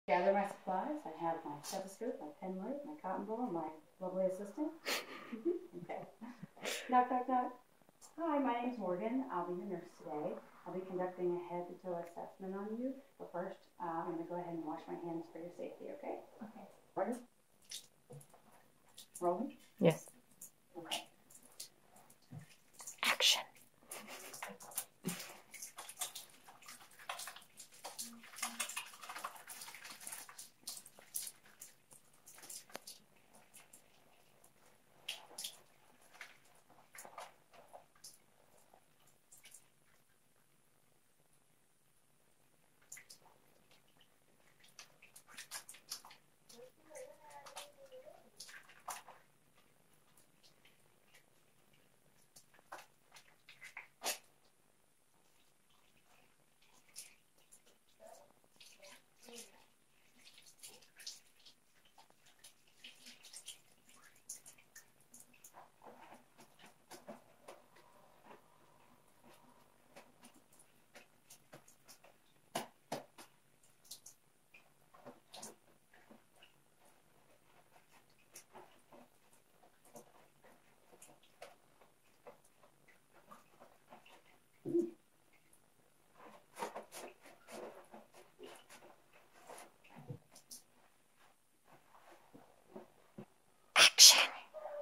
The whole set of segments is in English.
Gather my supplies. I have my stethoscope, my pen light, my cotton ball, and my lovely assistant. Okay. Knock, knock, knock. Hi, my name's Morgan. I'll be your nurse today. I'll be conducting a head-to-toe assessment on you. But first, I'm going to go ahead and wash my hands for your safety, okay? Okay. Ready? Rolling? Yes. Okay. Action.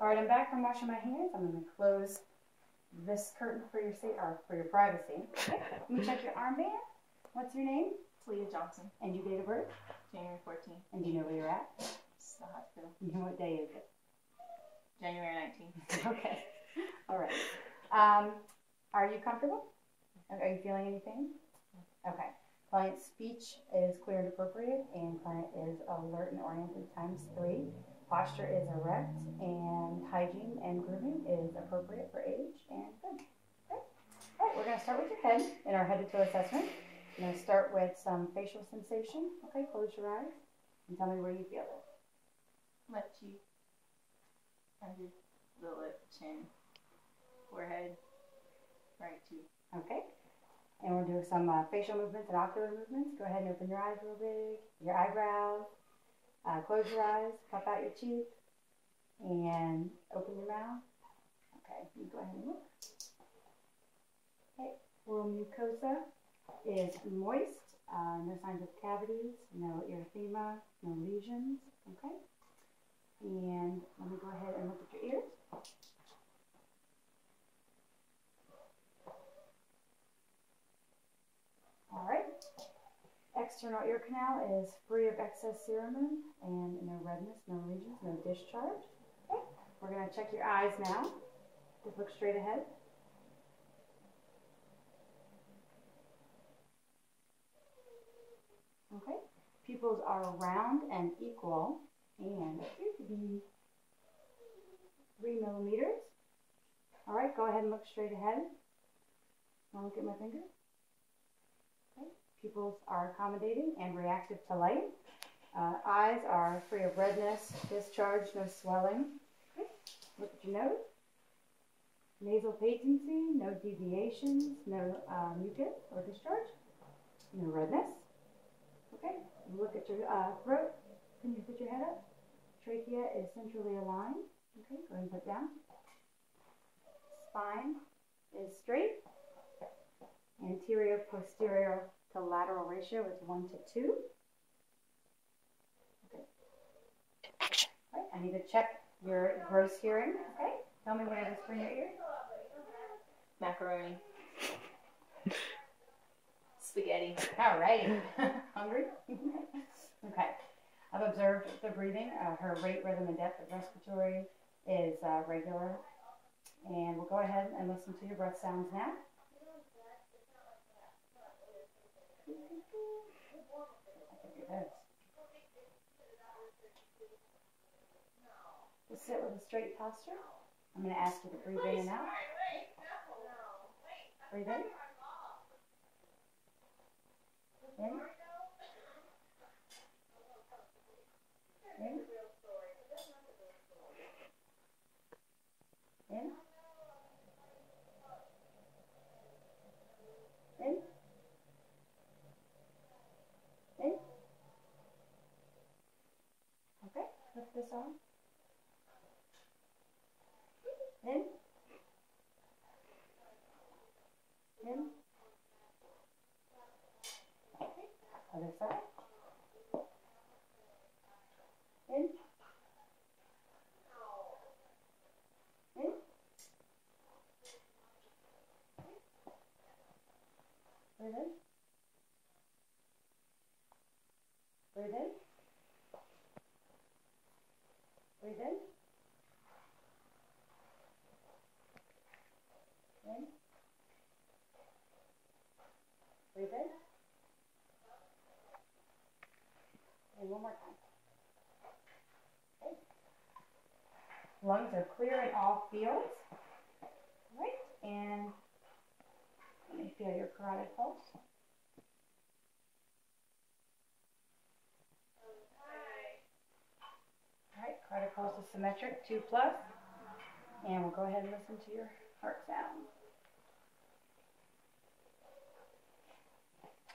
All right, I'm back from washing my hands. I'm going to close this curtain for your privacy. Okay. Let me check your armband. What's your name? Leah Johnson. And your date of birth? January 14th. And do you know where you're at? It's the hospital. You know what day is it? January 19th. Okay. All right. Are you comfortable? Are you feeling anything? Okay. Client's speech is clear and appropriate, and client is alert and oriented ×3. Posture is erect, and hygiene and grooming is appropriate for age and good. Okay. All right, we're going to start with your head in our head-to-toe assessment. I'm going to start with some facial sensation. Okay, close your eyes and tell me where you feel it. Left cheek, under the lip, chin, forehead, right cheek. Okay. And we'll do some facial movements and ocular movements. Go ahead and open your eyes real big, your eyebrows. Close your eyes, puff out your cheek, and open your mouth. Okay, you go ahead and look. Okay, oral mucosa is moist, no signs of cavities, no erythema, no lesions. Okay, and let me go ahead and look at your ears. All right. External ear canal is free of excess cerumen and no redness, no lesions, no discharge. Okay. We're going to check your eyes now. Just look straight ahead. Okay. Pupils are round and equal and appear to be 3 millimeters. All right, go ahead and look straight ahead. Want to look at my finger? Okay. Pupils are accommodating and reactive to light. Eyes are free of redness, discharge, no swelling. Okay. Look at your nose. Nasal patency, no deviations, no mucus or discharge, no redness. Okay. Look at your throat. Can you put your head up? Trachea is centrally aligned. Okay. Go ahead and put down. Spine is straight. Anterior, posterior to lateral ratio is 1 to 2. Okay. Action. All right, I need to check your gross hearing. Okay. Tell me when I whisper in your ear. Macaroni. Spaghetti. All right. Hungry? Okay. I've observed the breathing. Her rate, rhythm, and depth of respiratory is regular. And we'll go ahead and listen to your breath sounds now. Just sit with a straight posture. I'm going to ask you to breathe in and out. Breathe in. In. In. In. In. In. Lift this arm. In. In. Okay. Other side. In. In. Breathe in. Breathe in. Breathe in. In. Breathe in. And one more time. Okay. Lungs are clear in all fields. All right. And let me feel your carotid pulse. All right. Carotid pulse is symmetric, 2+. And we'll go ahead and listen to your heart sound.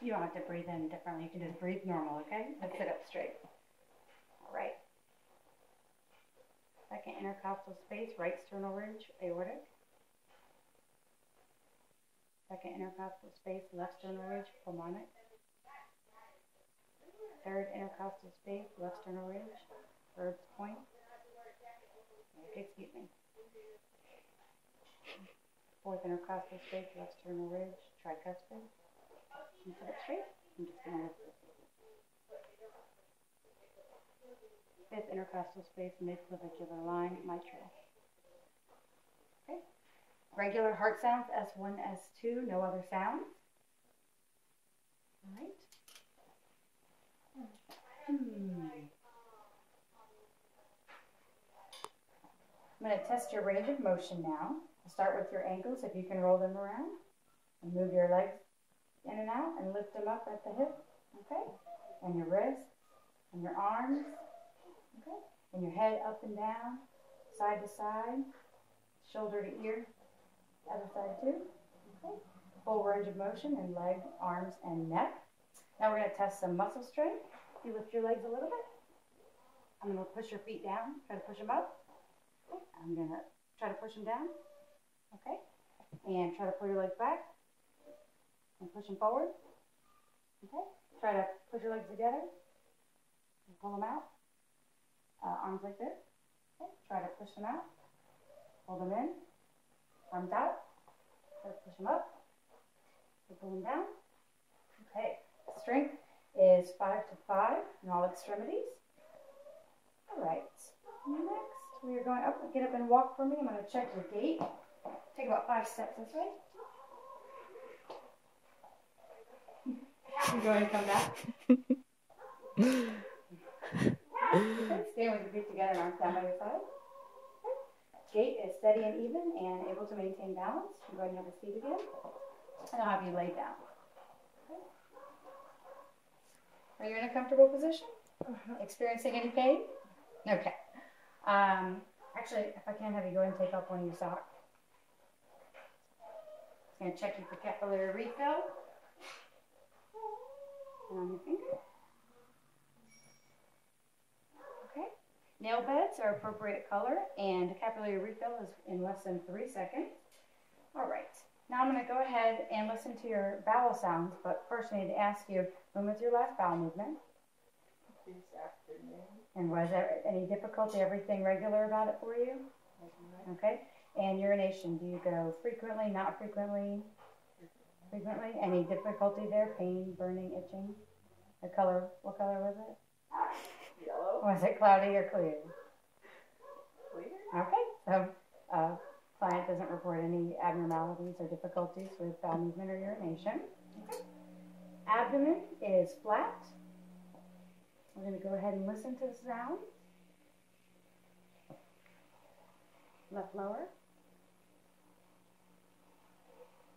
You don't have to breathe in differently. You can just breathe normal, okay? Let's sit up straight. All right. Second intercostal space, right sternal ridge, aortic. Second intercostal space, left sternal ridge, pulmonic. Third intercostal space, left sternal ridge, Bird's point. Okay, excuse me. Fourth intercostal space, left sternal ridge, tricuspid. And sit up straight. I'm just going to lift this. Fifth intercostal space, mid-clavicular line, mitral. Okay. Regular heart sounds, S1, S2, no other sounds. All right. I'm going to test your range of motion now. I'll start with your ankles, if you can roll them around. And move your legs in and out and lift them up at the hip. Okay? And your wrists and your arms. Okay? And your head up and down, side to side, shoulder to ear, other side too. Okay? Full range of motion in leg, arms, and neck. Now we're going to test some muscle strength. You lift your legs a little bit. I'm going to push your feet down. Try to push them up. Okay. I'm going to try to push them down. Okay. And try to pull your legs back. And push them forward. Okay. Try to push your legs together. And pull them out. Arms like this. Okay. Try to push them out. Pull them in. Arms out. Try to push them up. Pull them down. Okay. Strength is 5 to 5 in all extremities. All right. Next, we are going up. Get up and walk for me. I'm going to check your gait. Take about 5 steps this way. You go ahead and come back. Okay. Stand with your feet together and arms down by your side. Okay. Gait is steady and even and able to maintain balance. You go ahead and have a seat again. And I'll have you lay down. Okay. Are you in a comfortable position? Experiencing any pain? Okay. Actually, if I can have you go ahead and take off one of your socks. Just going to check you for capillary refill. And on your finger. Okay. Nail beds are appropriate color, and capillary refill is in less than 3 seconds. All right. Now I'm going to go ahead and listen to your bowel sounds, but first I need to ask you, when was your last bowel movement? This afternoon. And was there any difficulty, everything regular about it for you? Okay. And urination, do you go frequently, not frequently? Frequently? Any difficulty there? Pain, burning, itching? The color, what color was it? Yellow. Was it cloudy or clear? Clear. Okay. So, client doesn't report any abnormalities or difficulties with bowel movement or urination. Okay. Abdomen is flat. We're going to go ahead and listen to the sound. Left lower.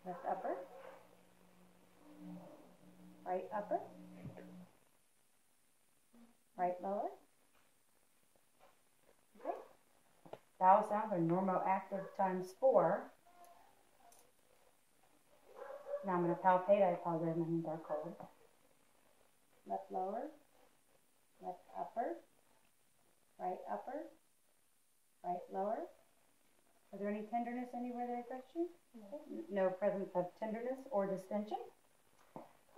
Left upper. Right upper. Right lower. Okay. Bowel sounds are normoactive ×4. Now I'm going to palpate. I apologize, my hands are cold. Left lower. Left upper. right upper, right lower. Are there any tenderness anywhere that I touched you? No presence of tenderness or distension.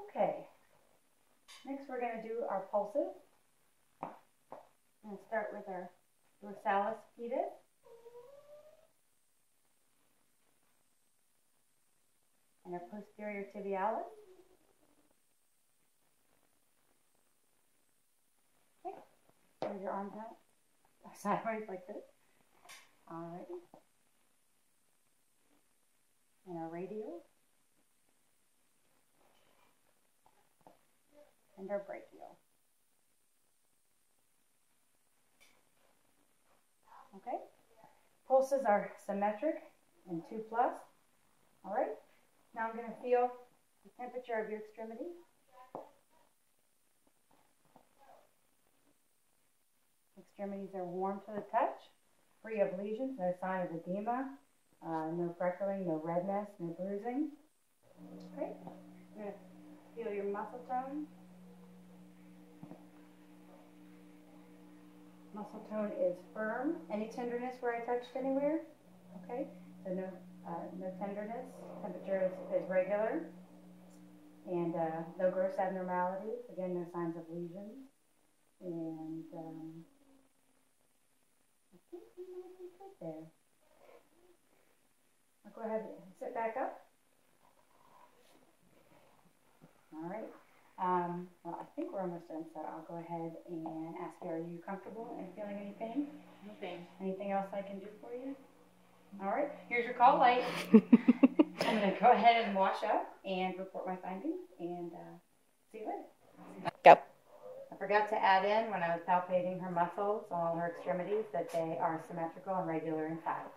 Okay. Next we're going to do our pulses. I'm going to start with our dorsalis pedis. And our posterior tibialis. Okay. Raise your arms out sideways like this. Alrighty. And our radial. And our brachial. Okay. Pulses are symmetric and 2+. Alright. Now I'm going to feel the temperature of your extremities. Extremities are warm to the touch, free of lesions, no sign of edema, no freckling, no redness, no bruising. Okay. I'm going to feel your muscle tone. Muscle tone is firm. Any tenderness where I touched anywhere? Okay. So no tenderness. Temperature is regular. And no gross abnormalities. Again, no signs of lesions. And I think we might be good there. I'll go ahead and sit back up. All right. Well, I think we're almost done, so I'll go ahead and ask you, are you comfortable and feeling any pain? No pain. Anything else I can do for you? All right. Here's your call light. I'm going to go ahead and wash up and report my findings and see you later. Go. I forgot to add in when I was palpating her muscles on all her extremities that they are symmetrical and regular in size.